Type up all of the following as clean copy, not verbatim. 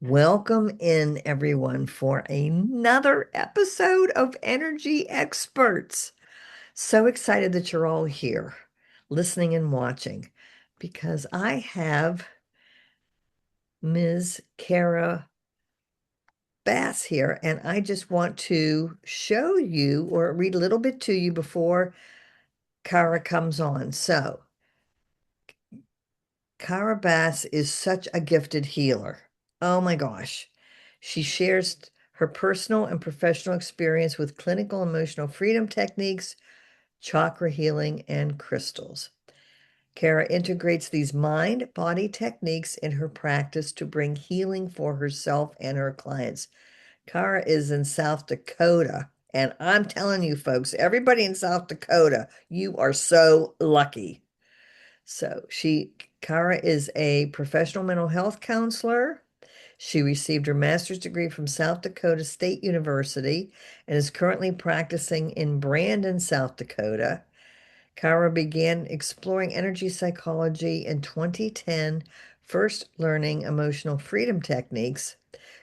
Welcome in, everyone, for another episode of Energy Experts. So excited that you're all here, listening and watching, because I have Ms. Kara Baas here, and I just want to show you or read a little bit to you before Kara comes on. So, Kara Bass is such a gifted healer. Oh my gosh. She shares her personal and professional experience with clinical emotional freedom techniques, chakra healing, and crystals. Kara integrates these mind body techniques in her practice to bring healing for herself and her clients. Kara is in South Dakota, and I'm telling you, folks, everybody in South Dakota, you are so lucky. So Kara is a professional mental health counselor. She received her master's degree from South Dakota State University and is currently practicing in Brandon, South Dakota. Kara began exploring energy psychology in 2010, first learning emotional freedom techniques.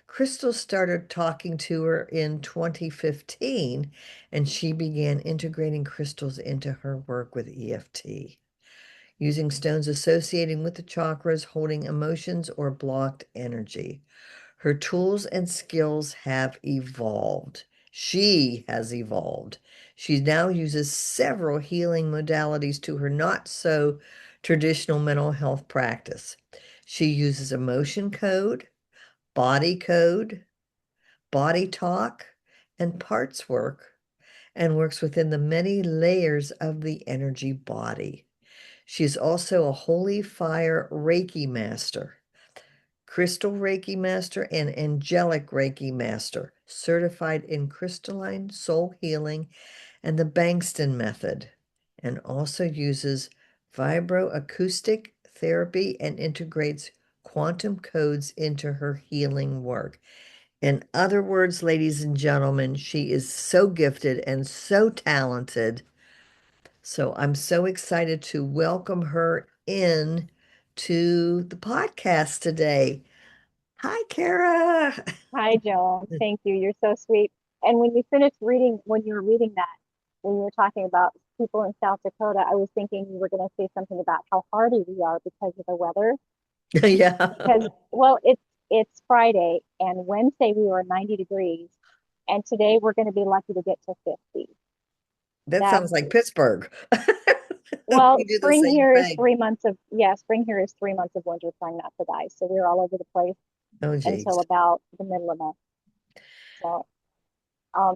Crystal started talking to her in 2015, and she began integrating crystals into her work with EFT using stones associating with the chakras, holding emotions or blocked energy. Her tools and skills have evolved. She has evolved. She now uses several healing modalities to her not so traditional mental health practice. She uses emotion code, body talk, and parts work, and works within the many layers of the energy body. She is also a Holy Fire Reiki Master, Crystal Reiki Master, and Angelic Reiki Master, certified in Crystalline Soul Healing and the Bengston Method, and also uses vibroacoustic therapy and integrates quantum codes into her healing work. In other words, ladies and gentlemen, she is so gifted and so talented. So I'm so excited to welcome her in to the podcast today. Hi, Kara. Hi, Joan. Thank you. You're so sweet. And when you finished reading, when you were reading that, when you were talking about people in South Dakota, I was thinking you were going to say something about how hardy we are because of the weather. Yeah, Because, well, it's Friday and Wednesday we were 90 degrees, and today we're going to be lucky to get to 50. that That's sounds like Pittsburgh. well, We do the same thing. spring here is 3 months of winter trying not to die. So we're all over the place Oh, until geez. about the middle of May. So,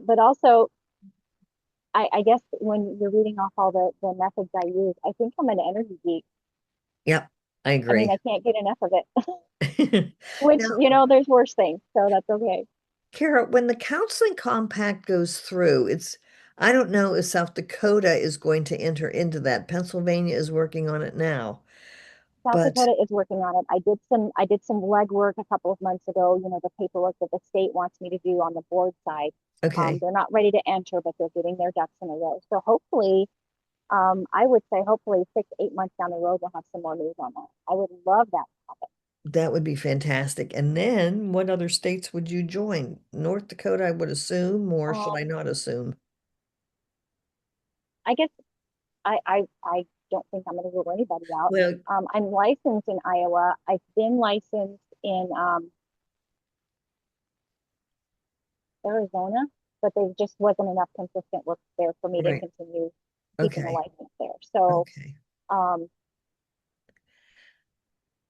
but also I guess when you're reading off all the methods I use, I think I'm an energy geek. Yep, I I mean, agree. I can't get enough of it, which, Now, there's worse things, so that's okay. Kara, when the counseling compact goes through, I don't know if South Dakota is going to enter into that. Pennsylvania is working on it now. South But Dakota is working on it. I did some legwork a couple of months ago, the paperwork that the state wants me to do on the board side. okay, They're not ready to enter, but they're getting their ducks in a row. So hopefully, I would say hopefully 6, 8 months down the road, we'll have some more news on that. I would love that to happen. that would be fantastic. And then what other states would you join? North Dakota, I would assume, or should I Um, not assume? I guess I don't think I'm going to rule anybody out. Well, I'm licensed in Iowa. I've been licensed in Arizona, but there just wasn't enough consistent work there for me to right. continue keeping a Okay. license there. So, Okay. um,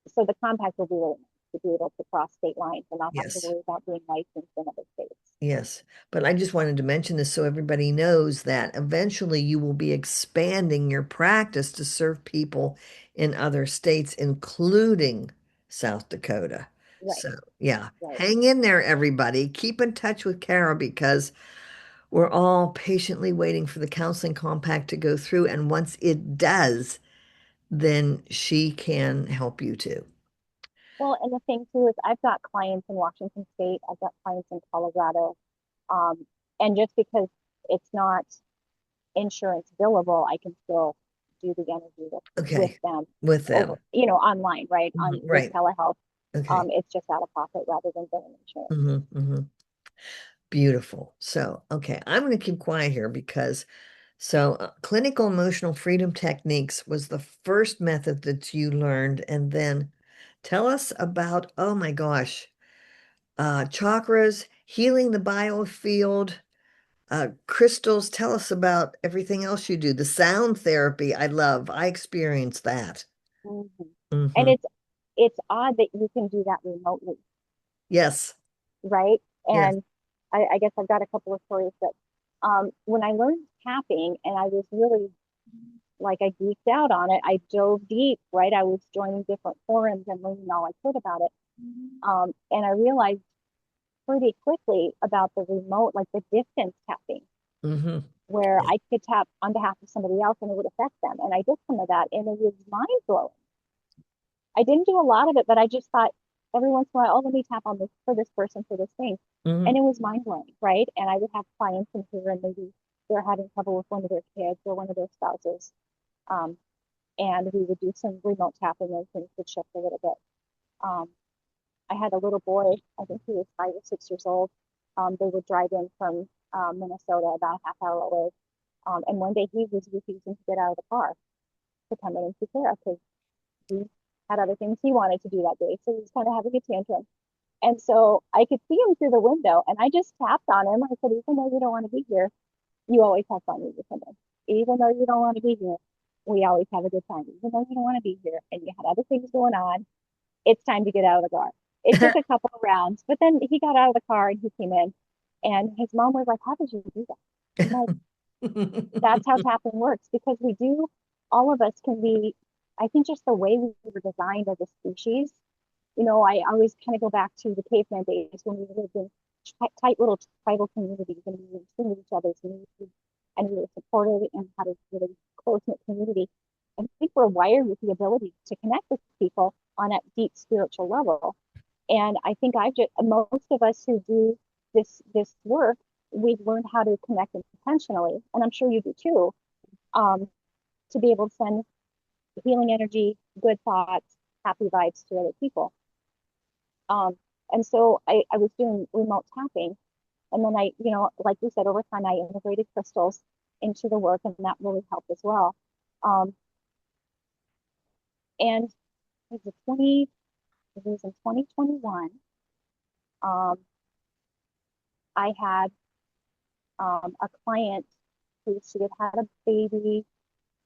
so the compact will be really nice to be able to cross state lines and not have to Yes. worry about being licensed in other states. Yes. But I just wanted to mention this so everybody knows that eventually you will be expanding your practice to serve people in other states, including South Dakota. Right, So, yeah, right. hang in there, everybody. Keep in touch with Kara because we're all patiently waiting for the counseling compact to go through. And once it does, then she can help you too. Well, and the thing too is I've got clients in Washington State, I've got clients in Colorado, um, and just because it's not insurance billable, I can still do the energy with Okay. them With over, them. online, right? Mhm. With Right. telehealth. Okay. It's just out of pocket rather than billing insurance. Hmm. Beautiful. So, okay, I'm going to keep quiet here because clinical emotional freedom techniques was the first method that you learned, and then tell us about, oh my gosh, chakras, healing the biofield, crystals. Tell us about everything else you do. The sound therapy, I love. I experienced that. Mhm. And Hmm. it's odd that you can do that remotely, Yes. right? Yes. And I guess I've got a couple of stories, but when I learned tapping and I was really like I geeked out on it, I dove deep, right? I was joining different forums and learning all I could about it. And I realized pretty quickly about the remote, like the distance tapping, Hmm. where Yeah. I could tap on behalf of somebody else and it would affect them. And I did some of that and it was mind blowing. I didn't do a lot of it, but I just thought every once in a while, oh, let me tap on this for this person for this thing. And Hmm. it was mind blowing, right? And I would have clients in here and maybe they're having trouble with one of their kids or one of their spouses. Um, and we would do some remote tapping and things would shift a little bit. Um, I had a little boy, I think he was 5 or 6 years old. They would drive in from Minnesota about a half hour away. And one day he was refusing to get out of the car to come in and take care of because he had other things he wanted to do that day. So he was kind of having a tantrum. And so I could see him through the window and I just tapped on him. I said, even though you don't want to be here, you always have fun with your family. Even though you don't want to be here, we always have a good time. Even though you don't want to be here and you had other things going on, it's time to get out of the car. It took a couple of rounds, but then he got out of the car and he came in and his mom was like, how did you do that? I'm like, that's how tapping works because we do, all of us can be, I think just the way we were designed as a species. I always kind of go back to the caveman days when we lived in tight little tribal communities and we were in tune with each other's needs and we were supported and had a really close knit community. I think we're wired with the ability to connect with people on a deep spiritual level. And I think I've just most of us who do this work, we've learned how to connect intentionally, and I'm sure you do too, um, to be able to send healing energy, good thoughts, happy vibes to other people. Um, and so I was doing remote tapping, and then like you said, over time I integrated crystals into the work, and that really helped as well. Um, and it was in 2021. Um, I had a client who she had had a baby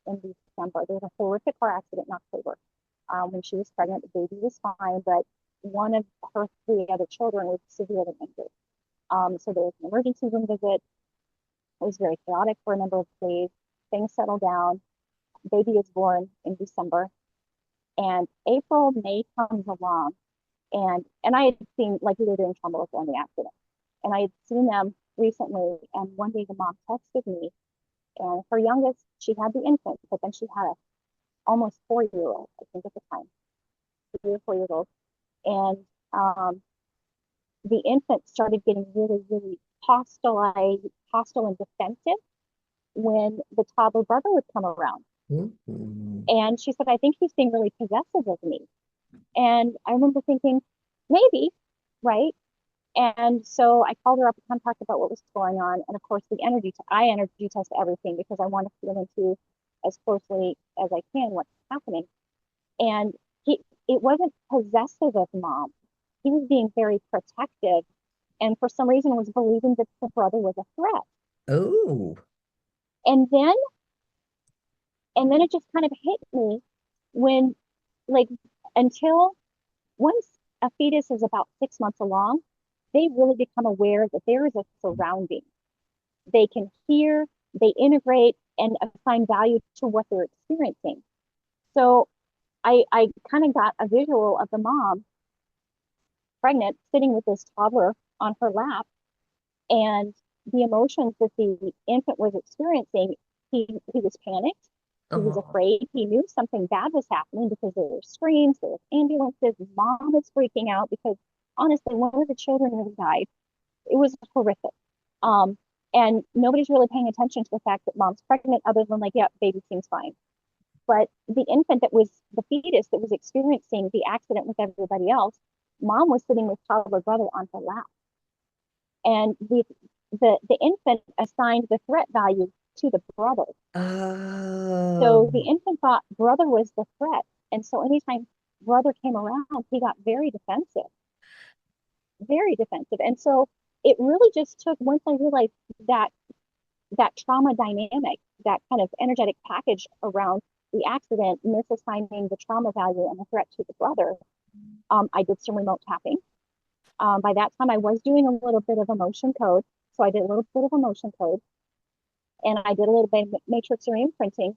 in December. There was a horrific car accident in October. When she was pregnant, the baby was fine, but one of her three other children was severely injured. So there was an emergency room visit. It was very chaotic for a number of days. Things settled down. Baby is born in December, and April, May comes along, and I had seen like we were doing trauma before in the accident, and I had seen them recently. And one day the mom texted me, and her youngest, she had the infant, but then she had a almost 4 year old, I think at the time, 3 or 4 years old. And the infant started getting really, really hostile and defensive when the toddler brother would come around. Mhm. And she said, I think he's being really possessive of me. And I remember thinking, maybe, right? And so I called her up and talked about what was going on. And of course, I energy test everything because I want to feel into as closely as I can what's happening. And it wasn't possessive of mom. He was being very protective and for some reason was believing that the brother was a threat. Oh. And then and then it just kind of hit me when like until once a fetus is about 6 months along, they really become aware that there is a surrounding. They can hear, they integrate and assign value to what they're experiencing. So I kind of got a visual of the mom pregnant, sitting with this toddler on her lap, and the emotions that the infant was experiencing, he was panicked, he was Oh. afraid, he knew something bad was happening because there were screams, there were ambulances, mom is freaking out because honestly, one of the children really died. It was horrific. Um, and nobody's really paying attention to the fact that mom's pregnant, other than like, yeah, baby seems fine. But the infant that was the fetus that was experiencing the accident with everybody else mom was sitting with toddler brother on her lap. And the infant assigned the threat value to the brother. Oh. So the infant thought brother was the threat. And so anytime brother came around, he got very defensive, very defensive. And so it really just took, once I realized that that trauma dynamic, that kind of energetic package around the accident, misassigning the trauma value and the threat to the brother, I did some remote tapping. By that time, I was doing a little bit of emotion code. So I did a little bit of emotion code, and I did a little bit of matrix or imprinting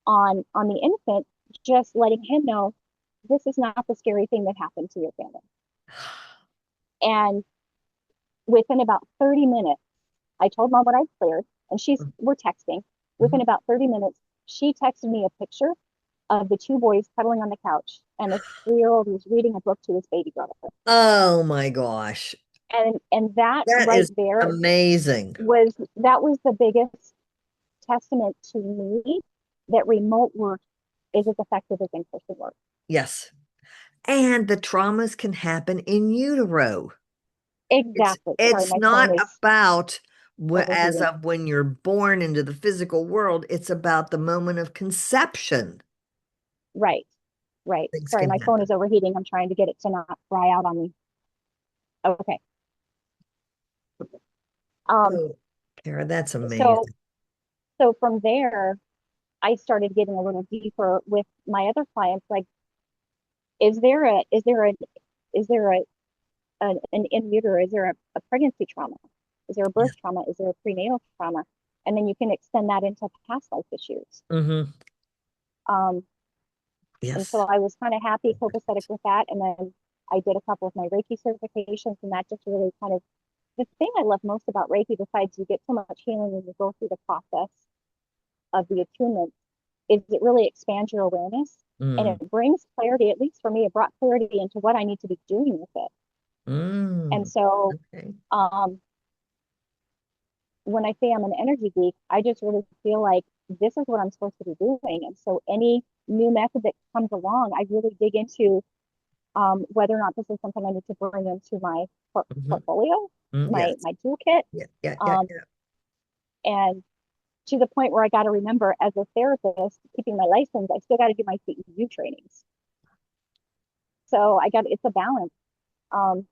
on the infant, just letting him know this is not the scary thing that happened to your family. And within about 30 minutes, I told mom what I'd cleared, and we're texting. Within about 30 minutes, she texted me a picture of the two boys cuddling on the couch, and a 3-year-old was reading a book to his baby brother. Oh my gosh. And that That right is there amazing. was the biggest testament to me that remote work is as effective as in-person work. Yes. And the traumas can happen in utero. Exactly. Sorry, It's my not phone is about as overheating. of when you're born into the physical world. It's about the moment of conception. Right. Right. Things Sorry, can my phone is happen. overheating. I'm trying to get it to not fry out on me. Okay. Um, Oh, Kara, that's so amazing. so from there, I started getting a little deeper with my other clients. Like, is there a is there a is there a an in utero? Is there a pregnancy trauma? Is there a birth Yeah. trauma? Is there a prenatal trauma? And then you can extend that into past life issues. Hmm. Um, and so Yes. I was kind of happy, copacetic with that. And then I did a couple of my Reiki certifications, and that just really kind of, the thing I love most about Reiki, besides you get so much healing when you go through the process of the attunement, is it really expands your awareness, and Mm. it brings clarity. At least for me, it brought clarity into what I need to be doing with it. And Mm. so Okay. um, when I say I'm an energy geek, I just really feel like this is what I'm supposed to be doing. And so any new method that comes along, I really dig into whether or not this is something I need to bring into my Hmm. portfolio, my Yes. my toolkit, Yeah. Yeah. Yeah. um, Yeah. and to the point where I got to remember, as a therapist, keeping my license, I still got to do my CEU trainings. So it's a balance. Um,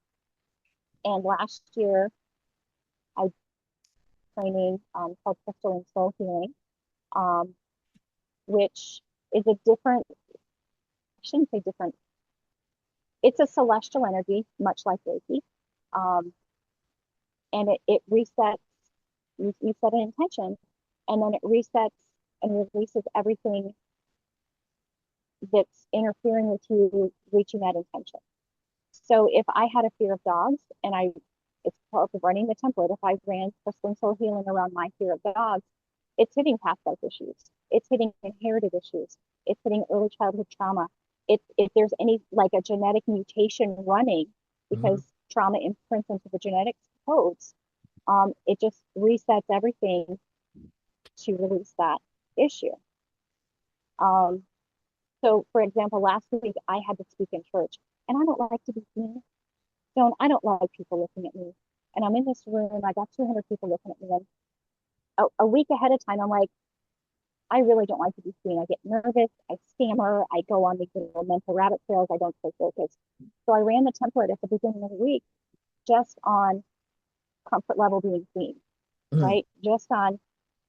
and last year, I did training called Crystalline Soul Healing, um, which is a different, I shouldn't say different, it's a celestial energy, much like Reiki. Um, and it resets, you set an intention, and then it resets and releases everything that's interfering with you reaching that intention. So if I had a fear of dogs, and it's part of running the template, if I ran Crystalline Soul Healing around my fear of dogs, it's hitting past life issues. It's hitting inherited issues. It's hitting early childhood trauma. If there's any, like, a genetic mutation running, Hmm. because trauma imprints into the genetics codes, it just resets everything to release that issue. Um, so, for example, last week I had to speak in church, and I don't like to be seen. I don't like people looking at me. And I'm in this room, I got 200 people looking at me. And a week ahead of time, I'm like, I really don't like to be seen. I get nervous, I stammer, I go on these little mental rabbit trails, I don't stay focused. So I ran the template at the beginning of the week just on comfort level being seen, Mm. right? Just on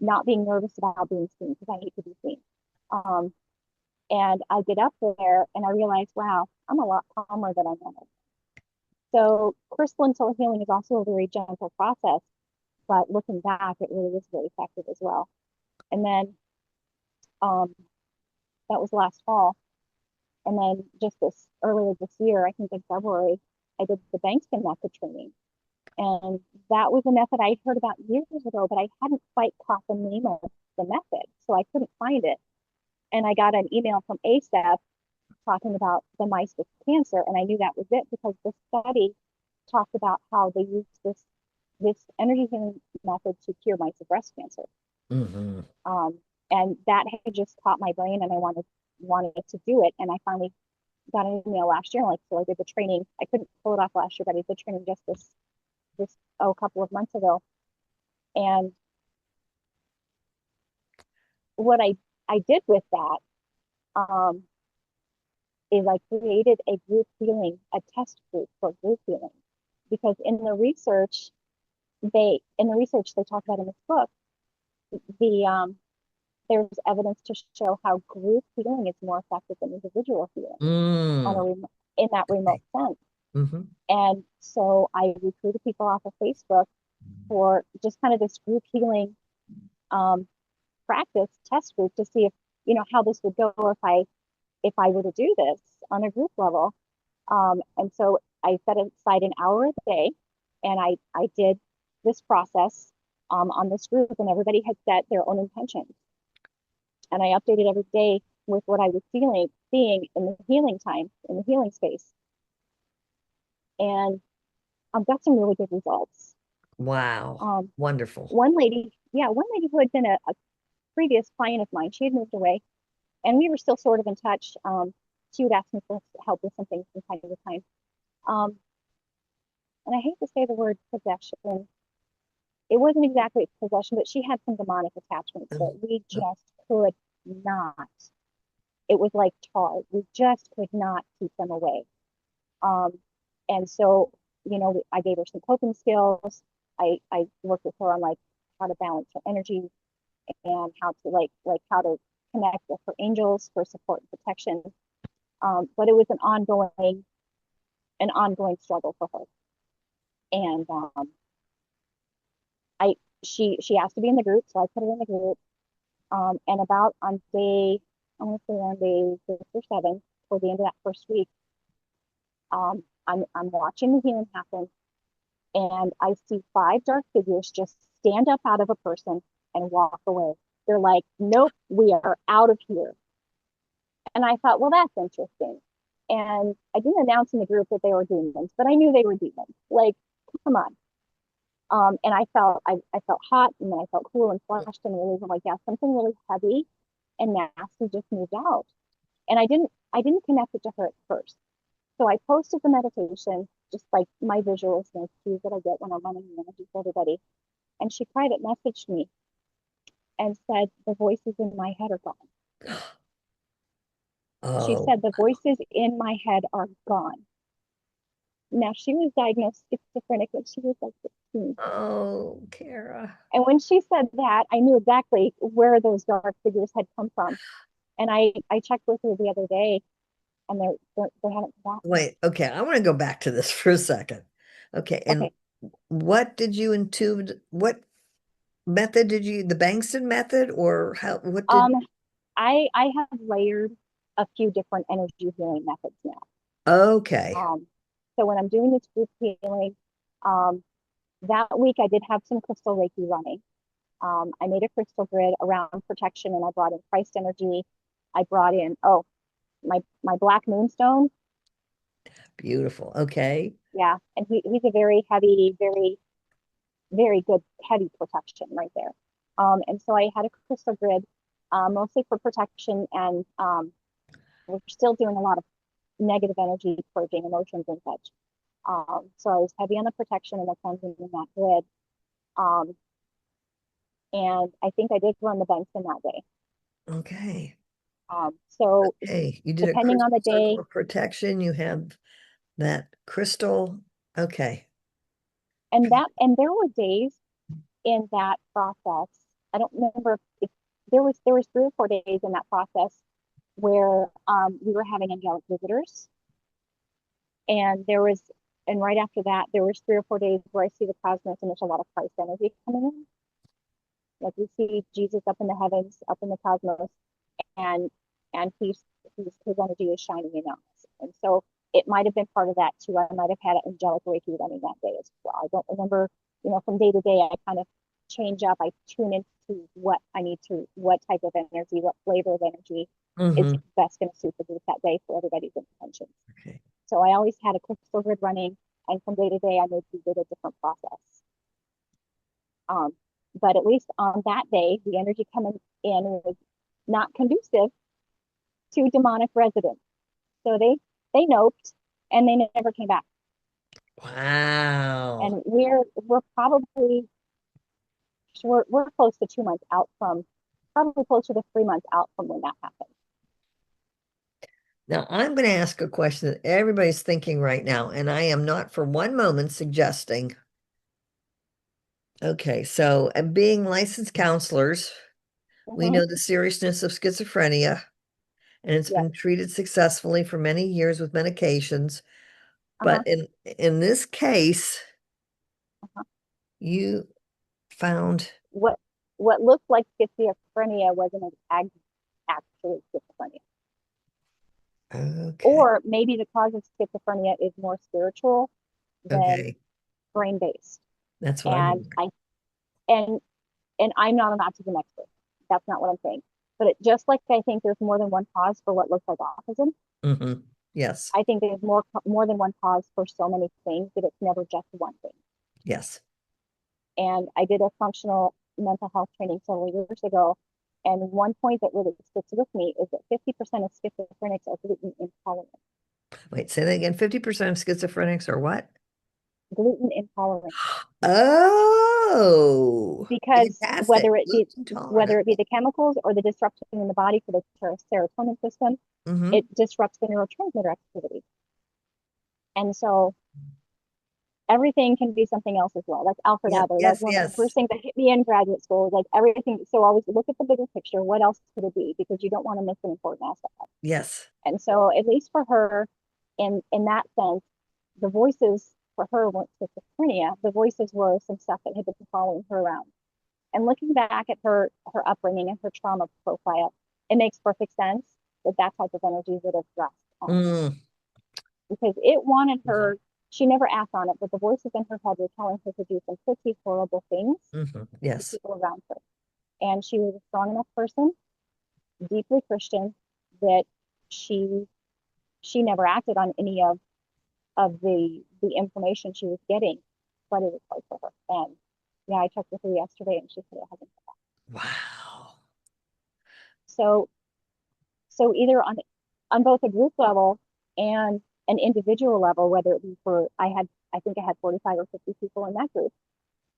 not being nervous about being seen, because I need to be seen. Um, and I get up there and I realize, wow, I'm a lot calmer than I am. So crystalline soul healing is also a very gentle process, but looking back, it really was very effective as well. And then um, that was last fall. And then just earlier this year, I think in February, I did the Bengston Method training. And that was a method I heard about years ago, but I hadn't quite caught the name of the method. So I couldn't find it. And I got an email from ASAP talking about the mice with cancer. And I knew that was it, because the study talked about how they used this energy healing method to cure mice of breast cancer. Hmm. Um, and that had just caught my brain, and I wanted to do it. And I finally got an email last year, like, so I did the training. I couldn't pull it off last year, but I did the training just this a couple of months ago. And what I did with that um, is I created a group healing, a test group for group healing, because in the research they talk about in this book, the there's evidence to show how group healing is more effective than individual healing on Mm. in that remote Okay. sense. Mm-hmm. And so I recruited people off of Facebook for just kind of this group healing um, practice test group to see if, how this would go if I were to do this on a group level. And so I set aside an hour a day, and I did this process on this group, and everybody had set their own intentions. And I updated every day with what I was seeing in the healing time, in the healing space. And I've got some really good results. Wow. Um, Wonderful. one lady who had been a previous client of mine, she had moved away, and we were still sort of in touch. She would ask me for help with some things from time to time. Um, and I hate to say the word possession. It wasn't exactly possession, but she had some demonic attachments that we Oh, just could not. It was like tar. We just could not keep them away. Um, and so, I gave her some coping skills. I worked with her on like how to balance her energy and how to like how to connect with her angels for support and protection. But it was an ongoing struggle for her. And I she asked to be in the group, so I put her in the group. And about on day, I want to say on day 6 or 7, toward the end of that first week, I'm watching the healing happen, and I see 5 dark figures just stand up out of a person and walk away. They're like, "Nope, we are out of here." And I thought, well, that's interesting. And I didn't announce in the group that they were demons, but I knew they were demons. Like, come on. And I felt hot, and then I felt cool and flushed and really like, yeah, something really heavy and nasty just moved out. And I didn't connect it to her at first. So I posted the meditation, just like my visuals and cues that I get when I'm running the energy for everybody. And she private messaged me and said, the voices in my head are gone. She oh, said, the voices in my head are gone. Now, she was diagnosed schizophrenic when she was like 16. oh, Kara. And when she said that, I knew exactly where those dark figures had come from. And I checked with her the other day, and they haven't come back. Wait, okay, I want to go back to this for a second. Okay, and Okay. what did you intube? What method did you, the Bengston method, or how, what did, Um, I have layered a few different energy healing methods now. okay, So when I'm doing this group healing, um, that week I did have some crystal Reiki running. I made a crystal grid around protection, and I brought in Christ energy. I brought in my black moonstone. beautiful, okay, Yeah, and he's a very heavy, very good heavy protection right there. And so I had a crystal grid, mostly for protection, and we're still doing a lot of negative energy purging, emotions and such. So I was heavy on the protection and the cleansing in that grid. Um, and I think I did run the Bengston that day. okay, So okay. You did a depending on crystal the circle day, of protection. You have that crystal. Okay, and there were days in that process. I don't remember if there was 3 or 4 days in that process where we were having angelic visitors, and right after that there was 3 or 4 days where I see the cosmos and there's a lot of Christ energy coming in. Like we see Jesus up in the heavens, up in the cosmos, and his energy is shining in us. And so it might have been part of that too. I might have had an angelic Reiki running that day as well. I don't remember, from day to day I kind of change up. I tune into what type of energy, what flavor of energy is mm-hmm. best going to suit the group that day for everybody's intentions. Okay, So I always had a crystal grid running, and from day to day I maybe did a different process. Um, but at least on that day, the energy coming in was not conducive to demonic residents. So They noped and they never came back. Wow. And we're probably we're close to 2 months out from, probably closer to 3 months out from when that happened. Now, I'm going to ask a question that everybody's thinking right now, and I am not for one moment suggesting. Okay, so and being licensed counselors, we Mm-hmm. know the seriousness of schizophrenia, and it's Yes. been treated successfully for many years with medications. Uh-huh. But in this case, Uh-huh. you found What what looked like schizophrenia wasn't actually schizophrenia. okay, Or maybe the cause of schizophrenia is more spiritual than okay, brain based. that's what I'm And wondering. I and and I'm not an autism expert. That's not what I'm saying. But just like I think there's more than one cause for what looks like autism, Yes, I think there's more than one cause for so many things that it's never just one thing. yes. And I did a functional mental health training several years ago. And one point that really sticks with me is that 50% of schizophrenics are gluten intolerant. Wait, say that again. 50% of schizophrenics are what? Gluten intolerant. Oh, Because fantastic. Gluten whether tolerant. it be the chemicals or the disruption in the body for the serotonin system, Mm-hmm. it disrupts the neurotransmitter activity. And so everything can be something else as well. Like Alfred Yes, Adler, that's yes, one of the yes, first things that hit me in graduate school. Like everything, so always look at the bigger picture. What else could it be? Because you don't want to miss an important aspect. yes, And so, at least for her, in that sense, the voices for her weren't schizophrenia. The voices were some stuff that had been following her around. And looking back at her upbringing and her trauma profile, it makes perfect sense that that type of energy would have dropped on her mm, because it wanted her. She never acted on it, but the voices in her head were telling her to do some pretty horrible things to yes, people around her. And she was a strong enough person, deeply Christian, that she she never acted on any of the information she was getting, but it was hard for her. And yeah, I checked with her yesterday, and she said it hasn't. wow, So so either on both a group level and an individual level, whether it be for I think I had 45 or 50 people in that group,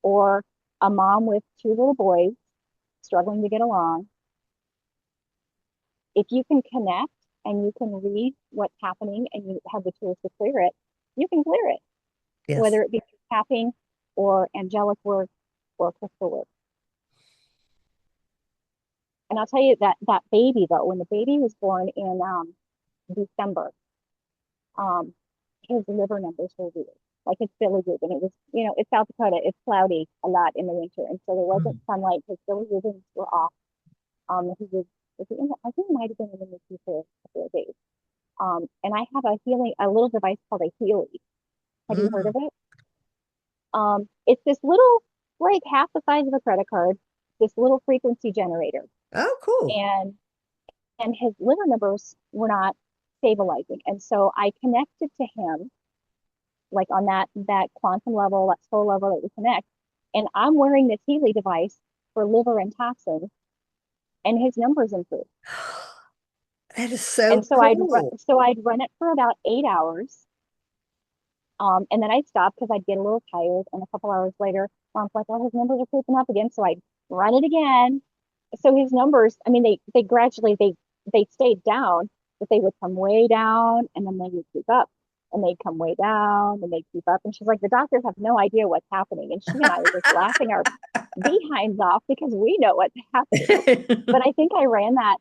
or a mom with two little boys struggling to get along, if you can connect and you can read what's happening and you have the tools to clear it, you can clear it, yes. whether it be tapping or angelic work or crystal work. And I'll tell you that that baby though, when the baby was born in December, um, his liver numbers were weird. Like his bilirubin, and it was, it's South Dakota. It's cloudy a lot in the winter, and so there wasn't Mm, sunlight. His bilirubins were off. He was in I think it might have been in the NICU for a couple of days. And I have a little device called a Healy. Have you heard of mm. it? It's this little, like half the size of a credit card, this little frequency generator, Oh, cool. and his liver numbers were not stabilizing, and so I connected to him like on that quantum level, that soul level that we connect. And I'm wearing this Healy device for liver and toxins, and his numbers improve. That is And so so cool. I'd run it for about 8 hours, and then I'd stop because I'd get a little tired. And a couple hours later, mom's like, "Oh, his numbers are creeping up again." So I'd run it again. So his numbers, I mean, they gradually they stayed down, but they would come way down, and then they would creep up, and they'd come way down, and they'd creep up. And she's like, "The doctors have no idea what's happening," and she and I were just laughing our behinds off because we know what's happening. But I think I ran that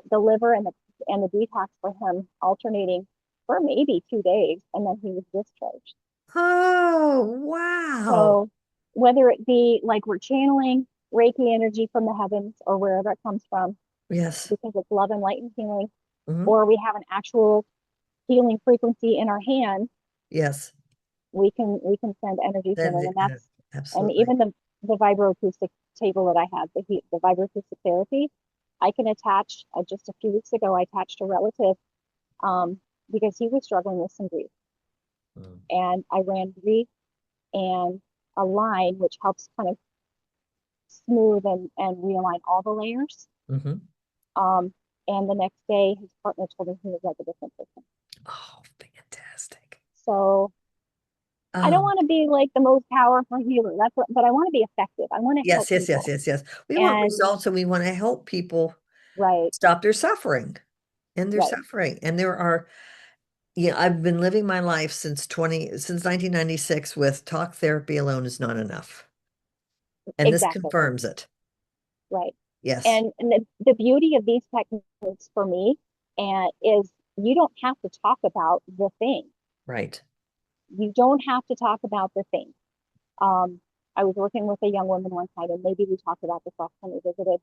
the liver and the detox for him alternating for maybe 2 days, and then he was discharged. Oh, wow. So whether it be like we're channeling Reiki energy from the heavens or wherever it comes from, Yes. because it's love and light and healing, Hmm. or we have an actual healing frequency in our hand, Yes. we can send energy That, healing, and that's and absolutely. even the vibroacoustic table that I have, the vibroacoustic therapy, I can attach. Just a few weeks ago, I attached a relative um, because he was struggling with some grief, Mm. and I ran grief and a line which helps kind of smooth and realign all the layers. Hmm. Um, and the next day, his partner told him he was like a different person. Oh, So I don't Um, want to be like the most powerful healer. But I want to be effective. I want to help yes, yes, yes, people. yes, yes. We want And results and we want to help people right, stop their suffering and their right, suffering. And there are, yeah, I've been living my life since 1996 with talk therapy alone is not enough. And this exactly, confirms it. right. Yes, And the beauty of these techniques for me and is you don't have to talk about the thing. right. You don't have to talk about the thing. Um, I was working with a young woman one time, and maybe we talked about this last time we visited.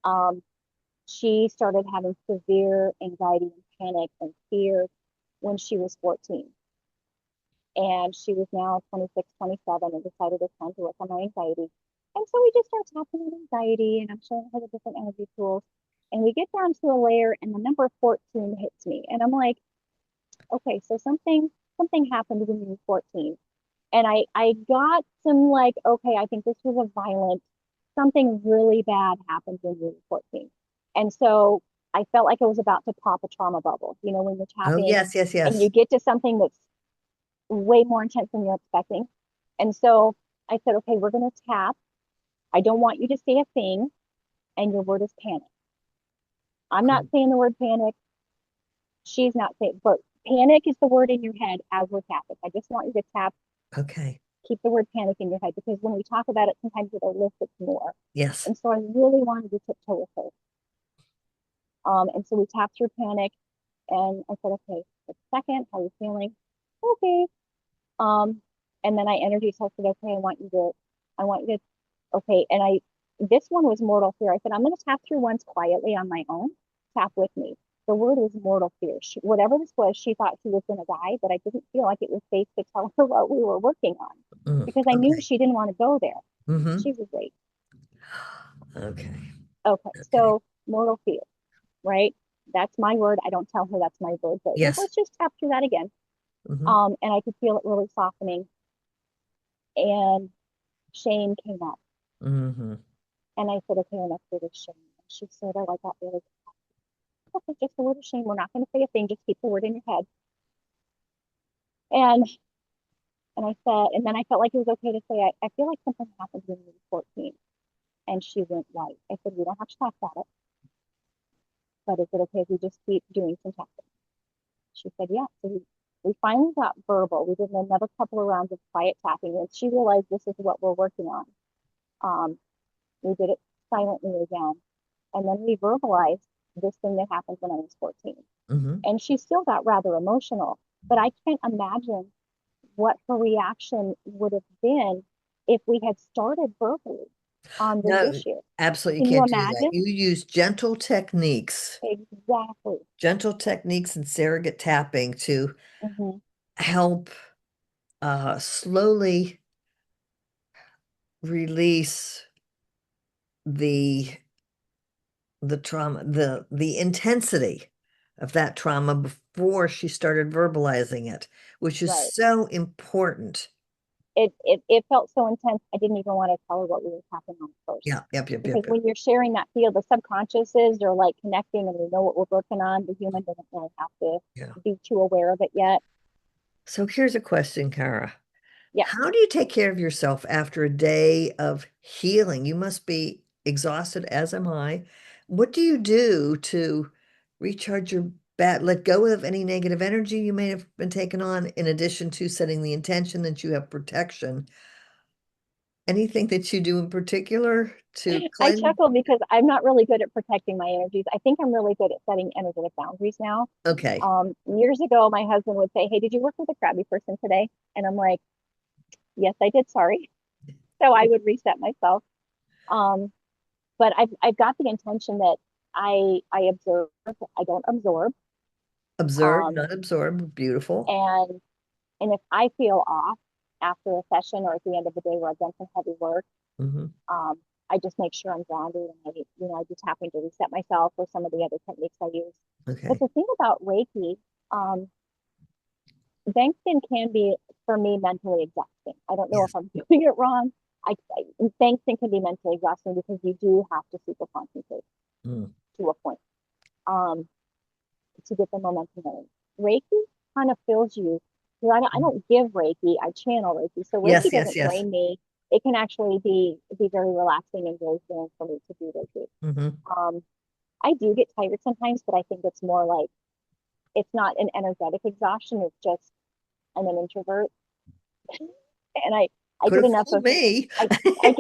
Um, she started having severe anxiety and panic and fear when she was 14. And she was now 26, 27, and decided it's time to work on my anxiety. And so we just start talking about anxiety, and I'm showing her the different energy tools. And we get down to a layer, and the number 14 hits me. And I'm like, okay, so something happened when you were 14. And I got some like, okay, I think this was a violent, something really bad happened when you were 14. And so I felt like it was about to pop a trauma bubble, when you're Oh, tapping yes, yes, and you yes. get to something that's way more intense than you're expecting. And so I said, okay, we're going to tap. I don't want you to say a thing. And your word is panic. I'm not Good. saying the word panic. She's not saying, but panic is the word in your head as we're tapping. I just want you to tap, Okay. keep the word panic in your head because when we talk about it, sometimes it elicits more. Yes. And so I really wanted to tiptoe with her. And so we tapped through panic and I said, okay, a second, how are you feeling? Okay. Um, and then I energy tested, okay, I want you to, okay. And this one was mortal fear. I said, I'm going to tap through once quietly on my own. Tap with me. The word was mortal fear. Whatever this was, she thought she was going to die, but I didn't feel like it was safe to tell her what we were working on because I knew Okay. she didn't want to go there. Mm-hmm. She was great. Okay. Okay. Okay. So mortal fear, right? That's my word. I don't tell her that's my word, but Yes. let's just tap through that again. Mm-hmm. And I could feel it really softening. And shame came up. Mm-hmm. And I said, okay, enough for this shame. And she said, oh, I got really, okay, just the word of shame. We're not going to say a thing. Just keep the word in your head. And and I said, and then I felt like it was okay to say, I feel like something happened when you were 14. And she went white. I said, we don't have to talk about it, but is it okay if we just keep doing some tapping? She said, yeah. So we finally got verbal. We did another couple of rounds of quiet tapping. And she realized this is what we're working on. Um, we did it silently again. And then we verbalized this thing that happened when I was 14. Mm-hmm. And she still got rather emotional, but I can't imagine what her reaction would have been if we had started verbally on this No, issue. absolutely Can you can't do that. imagine? You use Exactly. gentle techniques and surrogate tapping to Hmm. help slowly release the trauma, the intensity of that trauma before she started verbalizing it, which is Right. so important. It felt so intense. I didn't even want to tell her what we were tapping on first. Yeah, yep, yep, Because yep, yep. when you're sharing that field, the subconsciouses are like connecting and we know what we're working on. The human doesn't really have to Yeah. be too aware of it yet. So here's a question, Kara. Yeah. How do you take care of yourself after a day of healing? You must be exhausted, as am I. What do you do to recharge your let go of any negative energy you may have been taken on, in addition to setting the intention that you have protection? Anything that you do in particular to I cleanse? chuckle because I'm not really good at protecting my energies. I think I'm really good at setting energetic boundaries now. Okay. Years ago, my husband would say, hey, did you work with a crabby person today? And I'm like, yes, I did. Sorry. So I would reset myself. Um, but I've got the intention that I observe, I don't absorb. Observe, Um, not absorb. Beautiful. and and if I feel off after a session or at the end of the day where I've done some heavy work, Hmm. um, I just make sure I'm grounded and I do tapping to reset myself or some of the other techniques I use. But Okay. the thing about Reiki, um, Bengston can be for me mentally exhausting. I don't know if Yes. I'm doing it wrong. Bengston can be mentally exhausting because you do have to super concentrate Mm. to a point um, to get the momentum going. Reiki kind of fills you. I don't give Reiki, I channel Reiki. So Reiki Yes, yes, doesn't yes. drain me. It can actually be very relaxing and very healing for me to do Reiki. Hmm. Um, I do get tired sometimes, but I think it's more like it's not an energetic exhaustion. It's just I'm an introvert, and I Could get have enough fooled of me. I I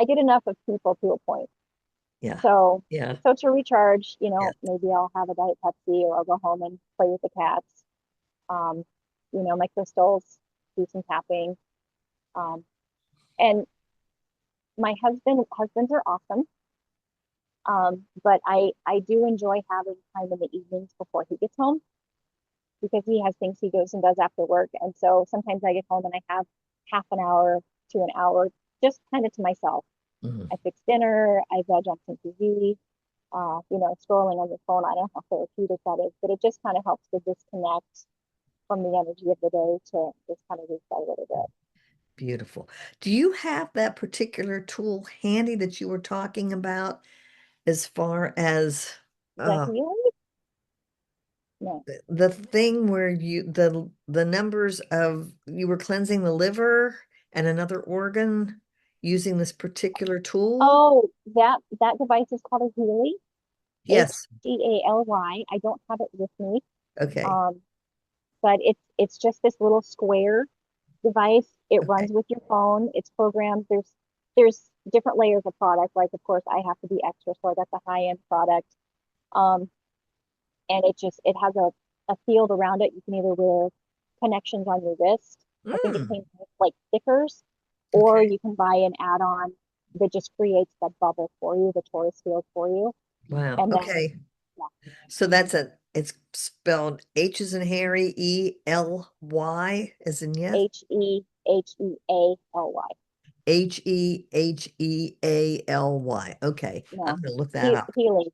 get enough of people to a point. Yeah, So yeah. so to recharge, Yes. maybe I'll have a Diet Pepsi or I'll go home and play with the cats. Um, my crystals, do some tapping. Um, and my husbands are awesome. But I do enjoy having time in the evenings before he gets home because he has things he goes and does after work. And so sometimes I get home and I have half an hour to an hour just kind of to myself. Mhm. I fix dinner, I veg on some TV, scrolling on your phone. I don't know how therapeutic that is, but it just kind of helps to disconnect from the energy of the day to just kind of reset a little bit. Beautiful. Do you have that particular tool handy that you were talking about as far as The uh healing? No. the thing where the numbers of you were cleansing the liver and another organ using this particular tool? Oh, that device is called a Healy, Yes. Haly. I don't have it with me. Okay. Um, but it's just this little square device. It Okay. runs with your phone. It's programmed. There's different layers of product. Like of course I have to be extra, so I got the high end product. Um, and it has a field around it. You can either wear connections on your wrist. I think it Mm, came with like stickers, or okay. you can buy an add-on that just creates the bubble for you, the torus field for you. Wow. And then Okay. yeah, So it's spelled H as in Harry, Ely as in yes, Hehealy. Hehealy. Okay. I'm No, gonna look that up. Healy,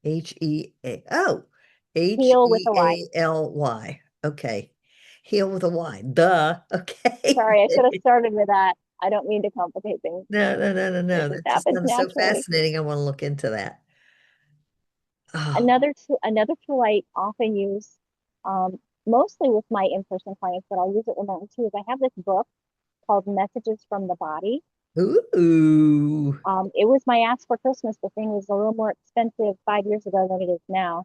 Healy. Oh, Heal with a Y. Healy. Okay. Heal with a Y. Duh. Okay. Sorry, I should have started with that. I don't mean to complicate things. No, no, no, no, It no. just That just happens sounds so naturally. fascinating. I want to look into that. Oh, Another tool I often use, mostly with my in-person clients, but I'll use it remotely too, is I have this book called Messages from the Body. ooh. It was my ask for Christmas. The thing was a little more expensive 5 years ago than it is now,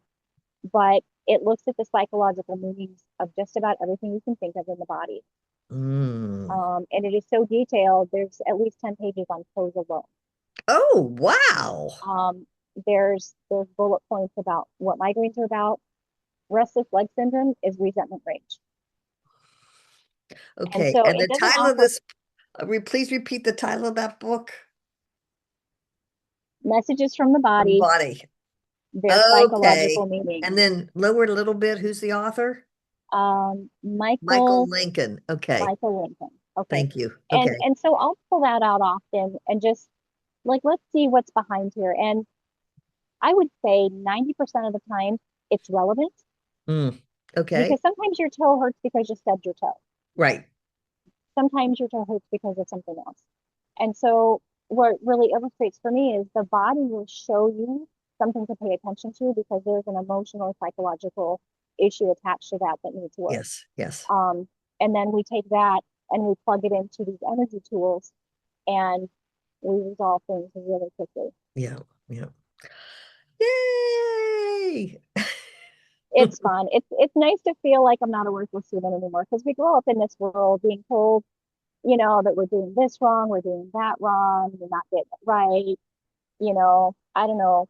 but it looks at the psychological meanings of just about everything you can think of in the body. Mm. And it is so detailed. There's at least 10 pages on pose alone. Oh, wow. Um, there's bullet points about what migraines are about. Restless leg syndrome is resentment rage. And Okay. so And it the doesn't title of offer this, please repeat the title of that book. messages from the The body, Body. their Okay. psychological meanings. And then lower it a little bit. Who's the author? Michael Michael Lincoln. Okay. Michael Lincoln. Okay. Thank you. And Okay. and so I'll pull that out often and just like let's see what's behind here. And I would say 90% of the time it's relevant Mm. Okay. because sometimes your toe hurts because you stubbed your toe. Right. Sometimes your toe hurts because of something else. And so what really illustrates for me is the body will show you something to pay attention to because there's an emotional psychological issue attached to that that needs work. Yes. Yes. Um, and then we take that and we plug it into these energy tools and we resolve things really quickly. Yeah. Yeah. Yay. It's fun. It's nice to feel like I'm not a worthless human anymore because we grow up in this world being told, that we're doing this wrong, we're doing that wrong, we're not getting it right. I don't know.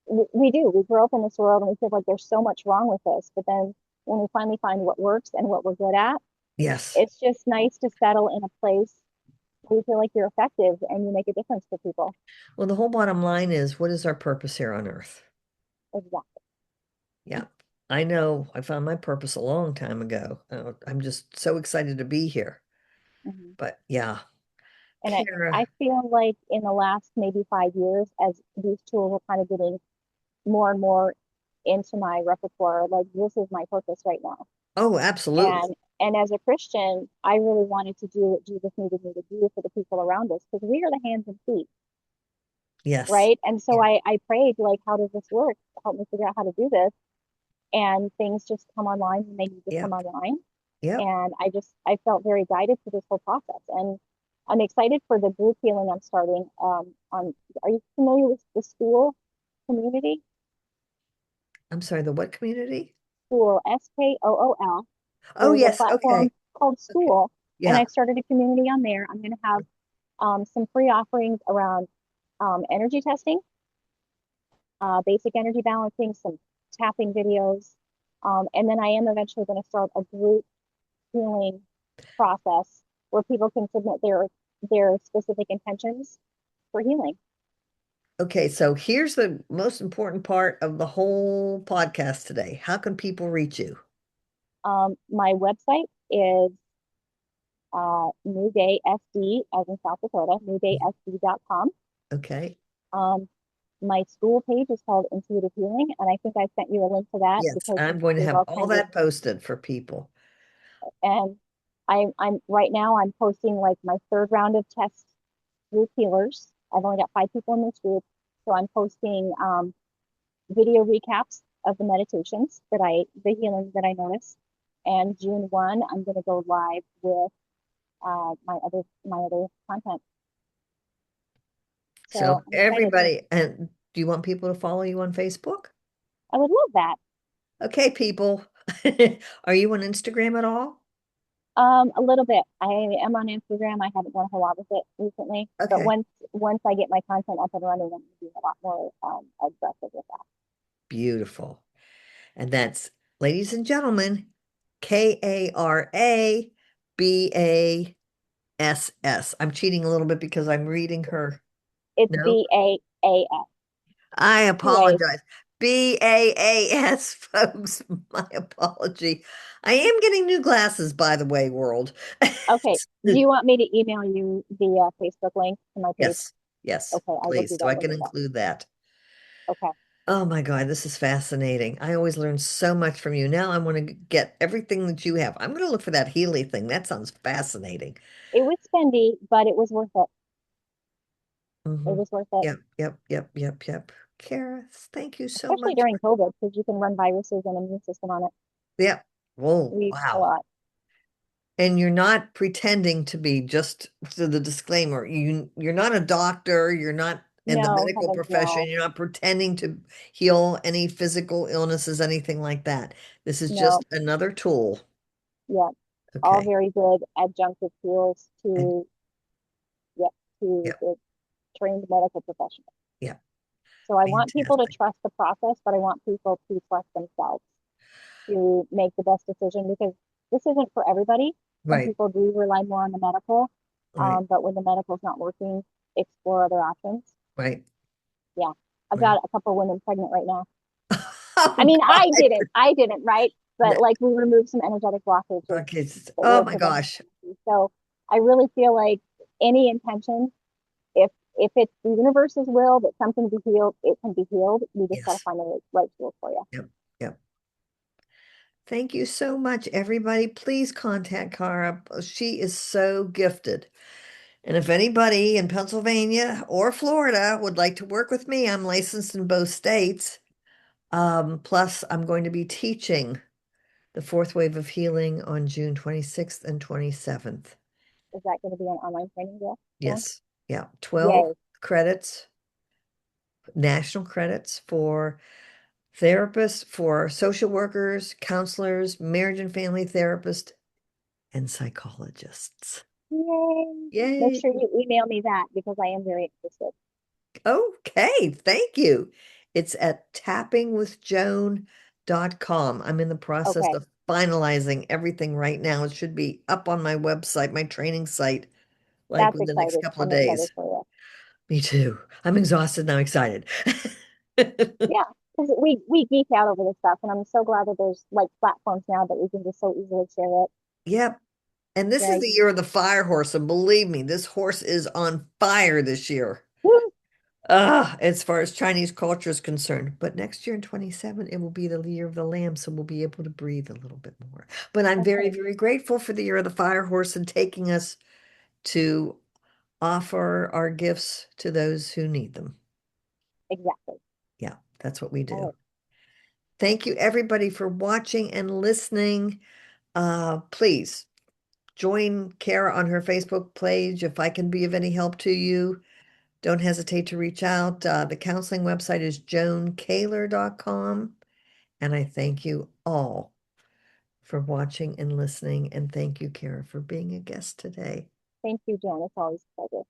We do. We grow up in this world and we feel like there's so much wrong with us. But then when we finally find what works and what we're good at, Yes. it's just nice to settle in a place where you feel like you're effective and you make a difference for people. Well, the whole bottom line is what is our purpose here on earth? Exactly. Yeah. I know I found my purpose a long time ago. I'm just so excited to be here. Hmm. But yeah, And I Kara. feel like in the last maybe 5 years, as these tools are kind of getting more and more into my repertoire, like this is my purpose right now. Oh, absolutely. And as a Christian, I really wanted to do what Jesus needed me to do for the people around us because we are the hands and feet, Yes. right? And so Yeah. I prayed like, how does this work? Help me figure out how to do this. and things just come online when they need to come Yep. online. Yep. And I felt very guided through this whole process. And I'm excited for the group healing I'm starting. Are you familiar with the school community? I'm sorry, the what community? School, SKOOL. Oh, There's a yes. platform Okay. called Okay. School, and Yeah. I've started a community on there. I'm going to have some free offerings around energy testing, basic energy balancing, some tapping videos, and then I am eventually going to start a group healing process where people can submit their specific intentions for healing. Okay. So here's the most important part of the whole podcast today. How can people reach you? My website is New Day SD, as in South Dakota, newdaysd.com. Okay. Um, my school page is called Intuitive Healing, and I think I sent you a link to that Yes. because I'm going to there's have all all kinds of, that posted for people. and I'm right now I'm posting like my third round of test group healers. I've only got 5 people in this group, so I'm posting video recaps of the meditations the healings that I noticed. And June 1, I'm going to go live with my other content. So So I'm excited. everybody, and do you want people to follow you on Facebook? I would love that. Okay, people. Are you on Instagram at all? A little bit. I am on Instagram. I haven't done a whole lot with it recently, but Okay. once I get my content up and running, I'm going to be a lot more aggressive with that. Beautiful. And that's, ladies and gentlemen, Karabass. I'm cheating a little bit because I'm reading her It's note. BAAS. I Two A's. apologize. Baas, folks. My apology. I am getting new glasses, by the way, world. Okay. Do you want me to email you the Facebook link to my page? Yes, yes, Okay, I will please. do So that I when can you're done. include that. Okay. Oh my God, this is fascinating. I always learn so much from you. Now I want to get everything that you have. I'm going to look for that Healy thing. That sounds fascinating. It was spendy, but it was worth it. It Hmm. was worth it, Yep, yep, yep, yep, yep. Kara, thank you so especially much during for, COVID because you can run viruses and immune system on it. yep. Whoa, We used a wow. lot. And you're not pretending to be, just to the disclaimer, you're not a doctor, you're not in the No, medical heavens profession, no. you're not pretending to heal any physical illnesses, anything like that. This is No. just another tool. Yeah. All Okay. very good adjunctive tools And to, yeah, to yep, the trained medical professional. yep. So I want people to Fantastic. trust the process, but I want people to trust themselves to make the best decision because this isn't for everybody. Some Right, people do rely more on the medical, right, but when the medical's not working, explore other options. right, Yeah, I've right. got a couple women pregnant right now. I Oh mean, God. I didn't, right? But No, like we removed some energetic blockages okay. that Oh were my preventing gosh. pregnancy. So I really feel like any intention, if it's the universe's will that something be healed, it can be healed. We just got to Yes. find the right tool for you. Yep. Yep. Thank you so much, everybody. Please contact Cara. She is so gifted. And if anybody in Pennsylvania or Florida would like to work with me, I'm licensed in both states. Plus, I'm going to be teaching the fourth wave of healing on June 26th and 27th. Is that going to be an online training deal? Dylan? Yes. Yeah. 12 Yay. credits, national credits for therapists, for social workers, counselors, marriage and family therapists, and psychologists. Yay. Make Yay. sure you email me that because I am very interested. Okay, thank you. It's at tappingwithjoan.com. I'm in the process Okay. of finalizing everything right now. It should be up on my website, my training site, like That's within the next excited. couple of I'm excited days. for you. Me too. I'm exhausted and I'm excited. Yeah. Because we geek out over this stuff and I'm so glad that there's like platforms now that we can just so easily share it. Yep. And this is Right. the year of the fire horse. And believe me, this horse is on fire this year. Woo! As far as Chinese culture is concerned. But next year in 27, it will be the year of the lamb, so we'll be able to breathe a little bit more. But I'm very, Okay. very grateful for the year of the fire horse and taking us to offer our gifts to those who need them. Exactly. Yeah, that's what we All do. right. Thank you, everybody, for watching and listening. Please join Kara on her Facebook page if I can be of any help to you. Don't hesitate to reach out. The counseling website is joankaler.com. And I thank you all for watching and listening. And thank you, Kara, for being a guest today. Thank you, Jen. It's always a pleasure.